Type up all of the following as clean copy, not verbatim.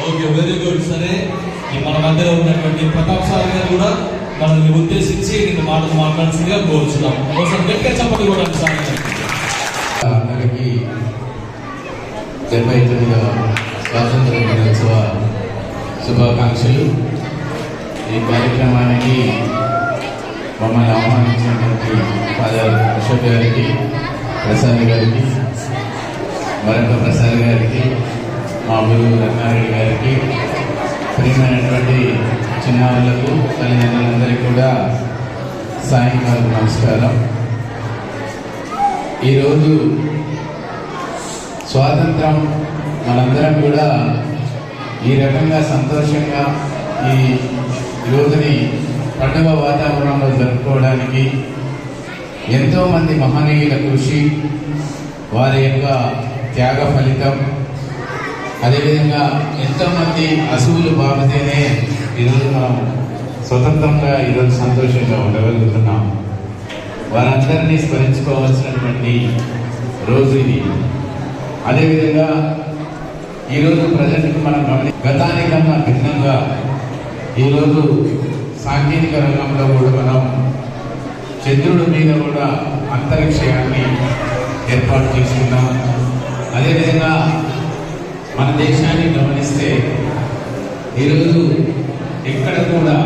Okay, very good. సరే, మన మధ్యలో ఉన్నటువంటి ప్రతాప్ సార్ గారు కూడా మనల్ని ఉద్దేశించి నేను మాటలు మాట్లాడాల్సిందిగా కోరుచున్నాం. ఒకసారి గట్టిగా చెప్పండి కూడా సార్. అందరికీ 79వ స్వాతంత్ర దినోత్సవ శుభాకాంక్షలు. ఈ కార్యక్రమానికి మమ్మల్ని ఆహ్వానించినటువంటి ఫాదర్ అశోక్ గారికి, ప్రసాద్ గారికి, మరొక ప్రసాద్ గారికి, మా గురువు రత్నారెడ్డి గారికి, ప్రియమైనటువంటి చిన్నారులకు, తల్లిదండ్రులందరికీ కూడా సాయంకాలం నమస్కారం. ఈరోజు స్వాతంత్రం మనందరం కూడా ఈ రకంగా సంతోషంగా ఈ రోజుని పండుగ వాతావరణంలో జరుపుకోవడానికి ఎంతోమంది మహనీయుల కృషి, వారి యొక్క త్యాగ ఫలితం, అదేవిధంగా ఎంతోమంది అసువులు బాబతేనే ఈరోజు మనం స్వతంత్రంగా ఈరోజు సంతోషంగా ఉండగలుగుతున్నాం. వారందరినీ స్మరించుకోవాల్సినటువంటి రోజు ఇది. అదేవిధంగా ఈరోజు ప్రజలకు మనం గతానికన్నా భిన్నంగా ఈరోజు సాంకేతిక రంగంలో కూడా మనం చంద్రుడి మీద కూడా అంతరిక్షయాన్ని ఏర్పాటు చేసుకున్నాం. అదేవిధంగా మన దేశాన్ని గమనిస్తే ఈరోజు ఎక్కడ కూడా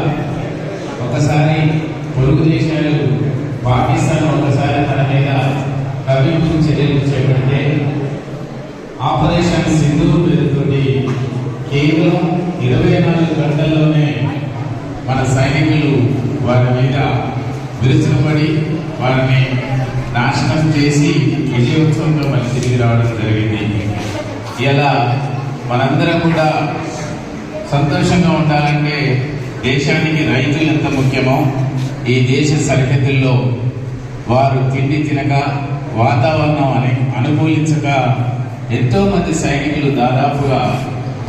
ఒకసారి పొరుగు దేశాలు పాకిస్తాన్ ఒకసారి తన మీద కవింపు చర్యలు చేపడితే ఆపరేషన్ సింధూర్ పేరుతోటి కేవలం 24 గంటల్లోనే మన సైనికులు వారి మీద విరుచుకుపడి వారిని నాశనం చేసి విజయోత్సవంగా మళ్ళీ తిరిగి రావడం జరిగింది. ఇలా మనందరం కూడా సంతోషంగా ఉండాలంటే దేశానికి రైతులు ఎంత ముఖ్యమో, ఈ దేశ సరిహద్దుల్లో వారు తిండి తినక, వాతావరణం అనుకూలించక ఎంతోమంది సైనికులు దాదాపుగా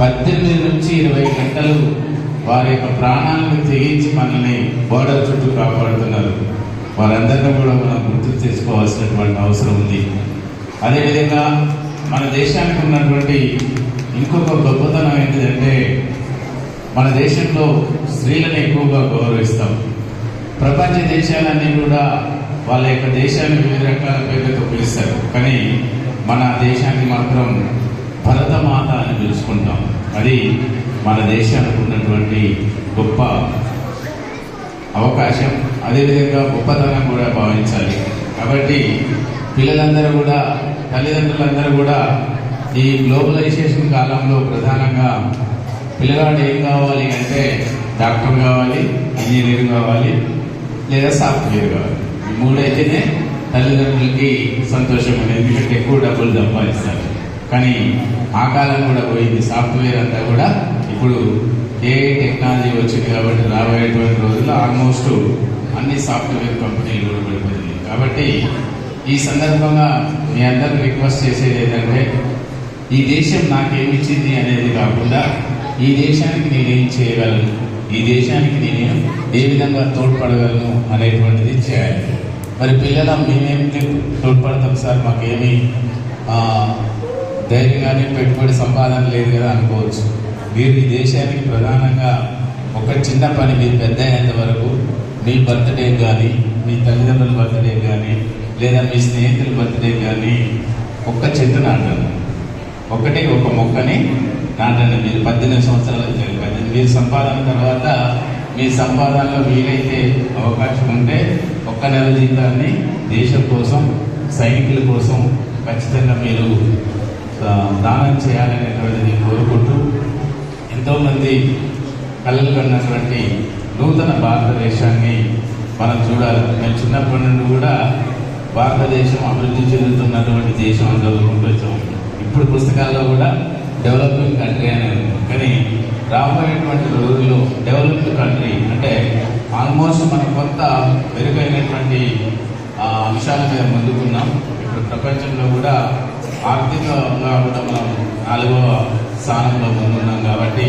18 నుంచి 20 గంటలు వారి యొక్క ప్రాణాలను తెగించి మనల్ని బోర్డర్ చుట్టూ కాపాడుతున్నారు. వారందరినీ కూడా మనం గుర్తు చేసుకోవాల్సినటువంటి అవసరం ఉంది. అదేవిధంగా మన దేశానికి ఉన్నటువంటి ఇంకొక గొప్పతనం ఏంటిదంటే, మన దేశంలో స్త్రీలను ఎక్కువగా గౌరవిస్తాం. ప్రపంచ దేశాలన్నీ కూడా వాళ్ళ యొక్క దేశాన్ని వివిధ రకాల పేర్లతో పిలుస్తారు, కానీ మన దేశాన్ని మాత్రం భరతమాత అని పిలుచుకుంటాం. అది మన దేశానికి ఉన్నటువంటి గొప్ప అవకాశం, అదేవిధంగా గొప్పతనం కూడా భావించాలి. కాబట్టి పిల్లలందరూ కూడా, తల్లిదండ్రులందరూ కూడా ఈ గ్లోబలైజేషన్ కాలంలో ప్రధానంగా పిల్లగాడు ఏం కావాలి అంటే డాక్టర్ కావాలి, ఇంజనీర్ కావాలి, లేదా సాఫ్ట్వేర్ కావాలి. ఈ మూడైతేనే తల్లిదండ్రులకి సంతోషం ఉంది, ఎందుకంటే ఎక్కువ డబ్బులు సంపాదిస్తారు. కానీ ఆ కాలం కూడా పోయింది. సాఫ్ట్వేర్ అంతా కూడా ఇప్పుడు ఏ టెక్నాలజీ వచ్చింది కాబట్టి రాబోయేటువంటి రోజుల్లో ఆల్మోస్ట్ అన్ని సాఫ్ట్వేర్ కంపెనీలు కూడా పడిపోయింది. కాబట్టి ఈ సందర్భంగా మీ అందరికీ రిక్వెస్ట్ చేసేది ఏంటంటే, ఈ దేశం నాకేమిచ్చింది అనేది కాకుండా ఈ దేశానికి నేనేం చేయగలను, ఈ దేశానికి నేను ఏ విధంగా తోడ్పడగలను అనేటువంటిది చేయాలి. మరి పిల్లల మేమేం తోడ్పడతాం సార్, మాకేమీ ధైర్యంగానే పెట్టుబడి సంపాదన లేదు కదా అనుకోవచ్చు. మీరు ఈ దేశానికి ప్రధానంగా ఒక చిన్న పని, మీరు పెద్ద అయ్యేంత వరకు మీ బర్త్డే కానీ, మీ తల్లిదండ్రుల బర్త్డే కానీ, లేదా మీ స్నేహితుల బర్త్డే కానీ ఒక్క చెట్టు నాటండి, ఒక మొక్కని నాటండి. మీరు 18 సంవత్సరాలు జరిపారు. మీరు సంపాదన తర్వాత మీ సంపాదనలో వీలైతే అవకాశం ఉంటే ఒక్క నెల జీతాన్ని దేశం కోసం, సైనికుల కోసం ఖచ్చితంగా మీరు దానం చేయాలనేటువంటిది కోరుకుంటూ, ఎంతోమంది కళలు కన్నటువంటి నూతన భారతదేశాన్ని మనం చూడాలి. మేము చిన్నప్పటి నుండి కూడా భారతదేశం అభివృద్ధి చెందుతున్నటువంటి దేశం అని చదువుకుంటూ వచ్చాము. ఇప్పుడు పుస్తకాల్లో కూడా డెవలపింగ్ కంట్రీ అని ఉంది, కానీ రాబోయేటువంటి రోజుల్లో డెవలప్డ్ కంట్రీ అంటే ఆల్మోస్ట్ మనం కొత్త మెరుగైనటువంటి అంశాల మీద ముందుకున్నాం. ఇప్పుడు ప్రపంచంలో కూడా ఆర్థికంగా కూడా మనం 4వ స్థానంలో ముందున్నాం. కాబట్టి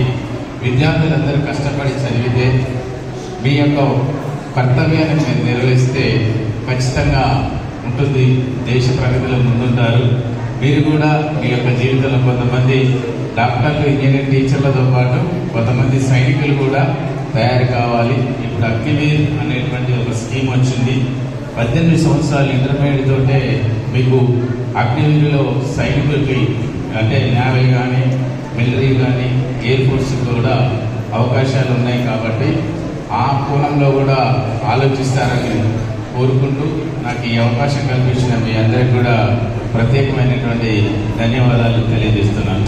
విద్యార్థులందరూ కష్టపడి చదివితే, మీ యొక్క కర్తవ్యాన్ని మీరు నిర్వహిస్తే ఖచ్చితంగా ఉంటుంది, దేశ ప్రగతిలో ముందుంటారు. మీరు కూడా మీ యొక్క జీవితంలో కొంతమంది డాక్టర్లు, ఇంజనీర్, టీచర్లతో పాటు కొంతమంది సైనికులు కూడా తయారు కావాలి. ఇప్పుడు అగ్నివీర్ అనేటువంటి ఒక స్కీమ్ వచ్చింది. 18 సంవత్సరాలు ఇంటర్మీడియట్ తోటే మీకు అగ్నివీరులో సైనికులకి అంటే నేవీ కానీ, మిలిటరీ కానీ, ఎయిర్ ఫోర్స్ కూడా అవకాశాలు ఉన్నాయి. కాబట్టి ఆ కోణంలో కూడా ఆలోచిస్తారని కోరుకుంటూ నాకు ఈ అవకాశం కల్పించిన మీ అందరికీ కూడా ప్రత్యేకమైనటువంటి ధన్యవాదాలు తెలియజేస్తున్నాను.